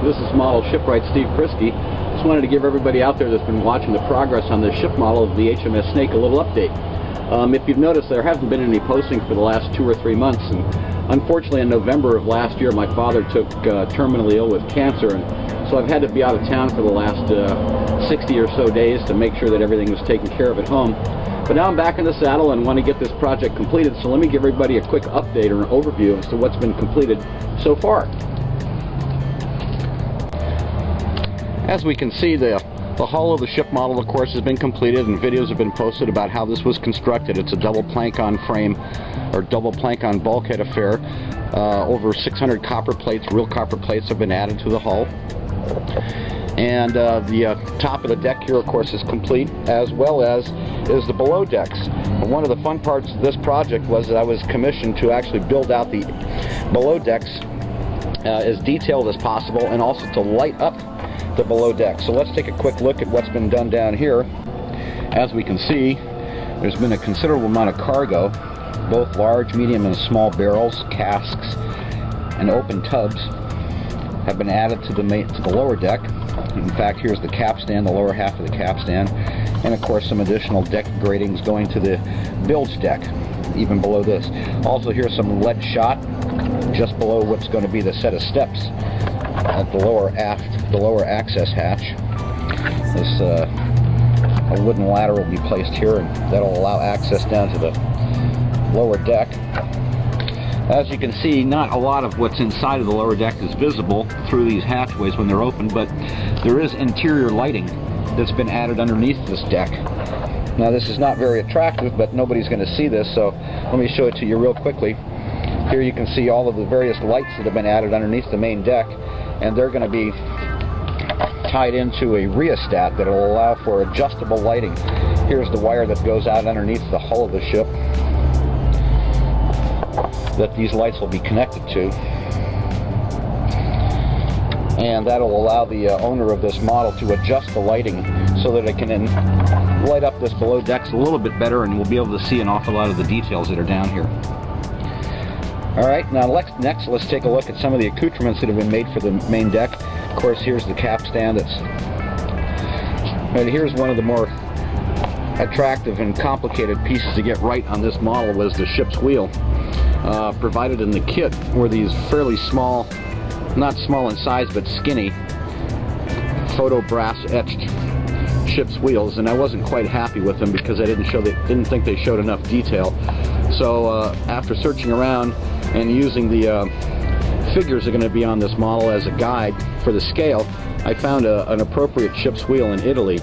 This is model shipwright Steve Priske. Just wanted to give everybody out there that's been watching the progress on this ship model of the HMS Snake a little update. If you've noticed, there haven't been any postings for the last 2 or 3 months, and unfortunately in November of last year my father took terminally ill with cancer, and so I've had to be out of town for the last 60 or so days to make sure that everything was taken care of at home. But now I'm back in the saddle and want to get this project completed, so let me give everybody a quick update or an overview as to what's been completed so far. As we can see, the hull of the ship model, of course, has been completed, and videos have been posted about how this was constructed. It's a double plank-on frame, or double plank-on bulkhead affair. Over 600 copper plates, real copper plates, have been added to the hull. And the top of the deck here, of course, is complete, as well as is the below decks. And one of the fun parts of this project was that I was commissioned to actually build out the below decks as detailed as possible, and also to light up the below deck. So let's take a quick look at what's been done down here. As we can see, there's been a considerable amount of cargo, both large, medium, and small barrels, casks, and open tubs have been added to the lower deck. In fact, here's the capstan, the lower half of the capstan, and of course some additional deck gratings going to the bilge deck, even below this. Also, here's some lead shot just below what's going to be the set of steps at the lower access hatch. This a wooden ladder will be placed here, and that'll allow access down to the lower deck. As you can see, not a lot of what's inside of the lower deck is visible through these hatchways when they're open, but there is interior lighting that's been added underneath this deck. Now, this is not very attractive, but nobody's going to see this, so let me show it to you real quickly. Here you can see all of the various lights that have been added underneath the main deck, and they're going to be tied into a rheostat that will allow for adjustable lighting. Here's the wire that goes out underneath the hull of the ship that these lights will be connected to, and that'll allow the owner of this model to adjust the lighting so that it can light up this below decks a little bit better, and we'll be able to see an awful lot of the details that are down here. Alright, now next let's take a look at some of the accoutrements that have been made for the main deck. Of course, here's the capstan. And here's one of the more attractive and complicated pieces to get right on this model was the ship's wheel. Provided in the kit were these fairly small, not small in size, but skinny photo brass etched ship's wheels, and I wasn't quite happy with them because I didn't think they showed enough detail. So after searching around and using the figures that are going to be on this model as a guide for the scale, I found an appropriate ship's wheel in Italy.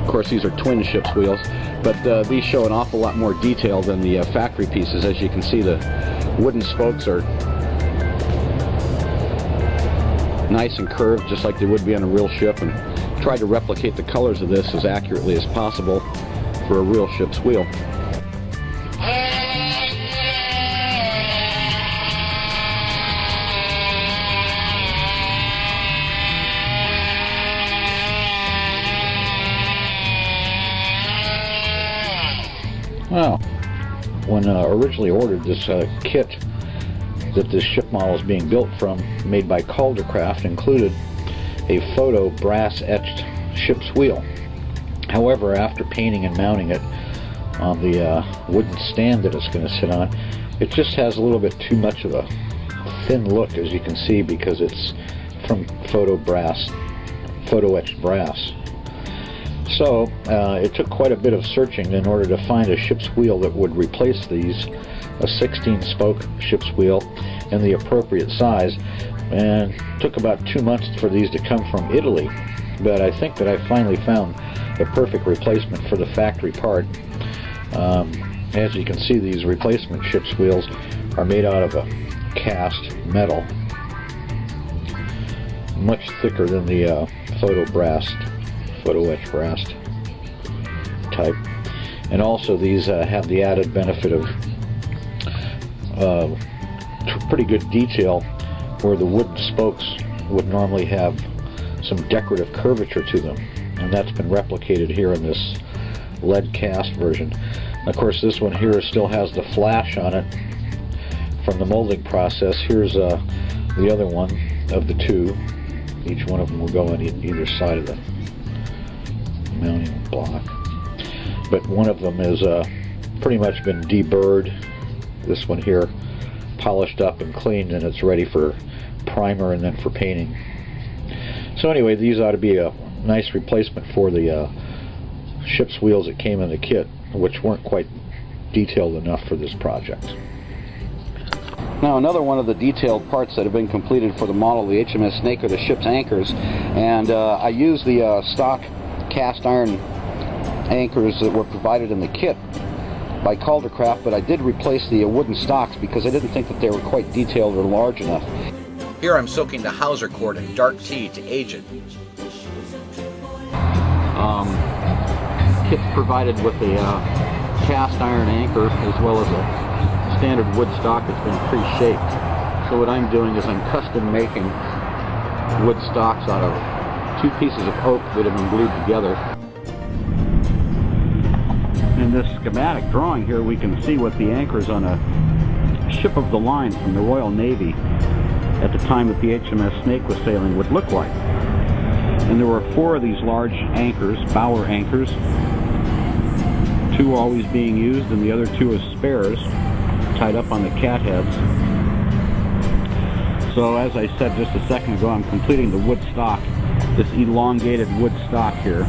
Of course, these are twin ship's wheels, but these show an awful lot more detail than the factory pieces. As you can see, the wooden spokes are nice and curved, just like they would be on a real ship, and tried to replicate the colors of this as accurately as possible for a real ship's wheel. Well, when originally ordered this kit that this ship model is being built from, made by Caldercraft, included a photo brass etched ship's wheel. However, after painting and mounting it on the wooden stand that it's going to sit on, it just has a little bit too much of a thin look, as you can see, because it's from photo etched brass. So it took quite a bit of searching in order to find a ship's wheel that would replace these, a 16-spoke ship's wheel in the appropriate size, and it took about 2 months for these to come from Italy. But I think that I finally found the perfect replacement for the factory part. As you can see, these replacement ship's wheels are made out of a cast metal, much thicker than the photo etched brass type, and also these have the added benefit of pretty good detail where the wooden spokes would normally have some decorative curvature to them, and that's been replicated here in this lead cast version. Of course, this one here still has the flash on it from the molding process. Here's the other one of the two. Each one of them will go on either side of the mounting block. But one of them is pretty much been deburred. This one here polished up and cleaned, and it's ready for primer and then for painting. So anyway, these ought to be a nice replacement for the ship's wheels that came in the kit, which weren't quite detailed enough for this project. Now, another one of the detailed parts that have been completed for the model, the HMS Snake, are the ship's anchors. And I used the stock cast iron anchors that were provided in the kit by Caldercraft, but I did replace the wooden stocks because I didn't think that they were quite detailed or large enough. Here I'm soaking the hawser cord in dark tea to age it. Kit's provided with a cast iron anchor as well as a standard wood stock that's been pre-shaped. So what I'm doing is I'm custom making wood stocks out of 2 pieces of oak that have been glued together. In this schematic drawing here, we can see what the anchors on a ship of the line from the Royal Navy at the time that the HMS Snake was sailing would look like. And there were 4 of these large anchors, bower anchors, 2 always being used and the other 2 as spares, tied up on the cat heads. So as I said just a second ago, I'm completing the wood stock, this elongated wood stock here.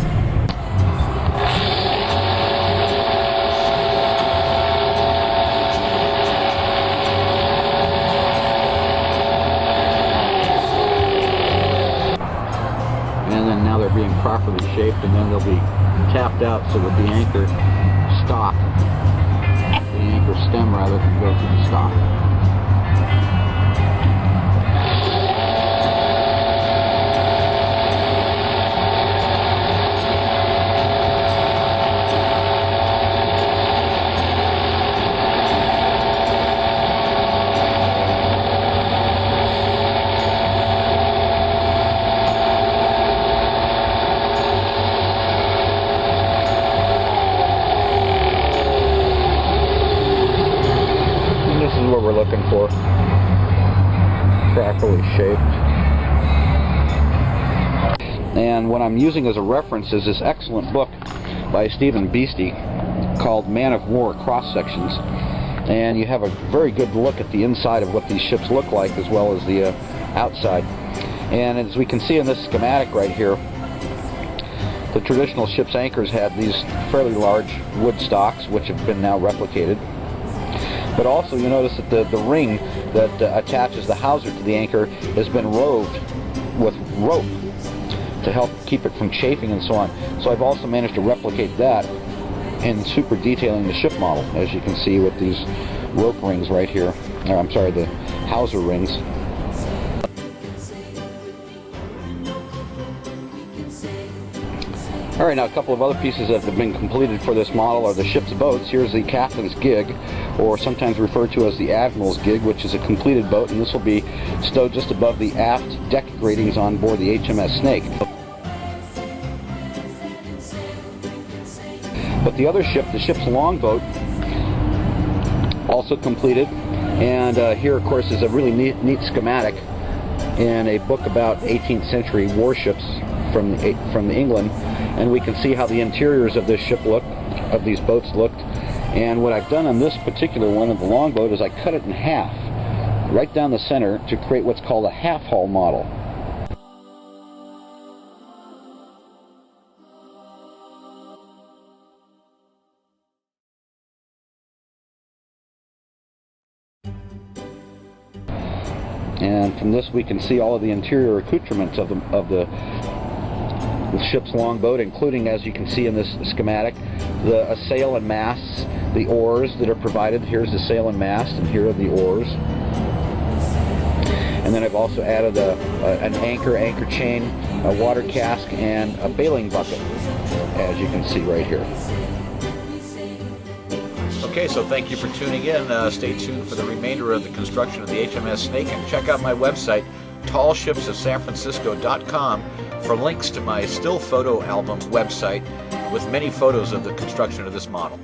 And then now they're being properly shaped, and then they'll be tapped out so that the anchor stock, the anchor stem rather, can go through the stock. What we're looking for, properly shaped. And what I'm using as a reference is this excellent book by Stephen Beastie called Man of War Cross Sections, and you have a very good look at the inside of what these ships look like as well as the outside. And as we can see in this schematic right here, the traditional ship's anchors had these fairly large wood stocks which have been now replicated. But also you notice that the ring that attaches the hawser to the anchor has been roved with rope to help keep it from chafing and so on. So I've also managed to replicate that in super detailing the ship model, as you can see with these rope rings right here. I'm sorry, the hawser rings. Alright, now a couple of other pieces that have been completed for this model are the ship's boats. Here's the captain's gig, or sometimes referred to as the admiral's gig, which is a completed boat, and this will be stowed just above the aft deck gratings on board the HMS Snake. But the other ship, the ship's longboat, also completed, and here of course is a really neat schematic in a book about 18th century warships from England, and we can see how the interiors of this ship look, of these boats looked. And what I've done on this particular one of the longboat is I cut it in half, right down the center, to create what's called a half-hull model. And from this we can see all of the interior accoutrements of the ship's longboat, including, as you can see in this schematic, a sail and masts, the oars that are provided. Here's the sail and mast, and here are the oars. And then I've also added an anchor chain, a water cask, and a bailing bucket, as you can see right here. Okay, so thank you for tuning in. Stay tuned for the remainder of the construction of the HMS Snake, and check out my website, tallshipsofsanfrancisco.com, for links to my still photo album website with many photos of the construction of this model.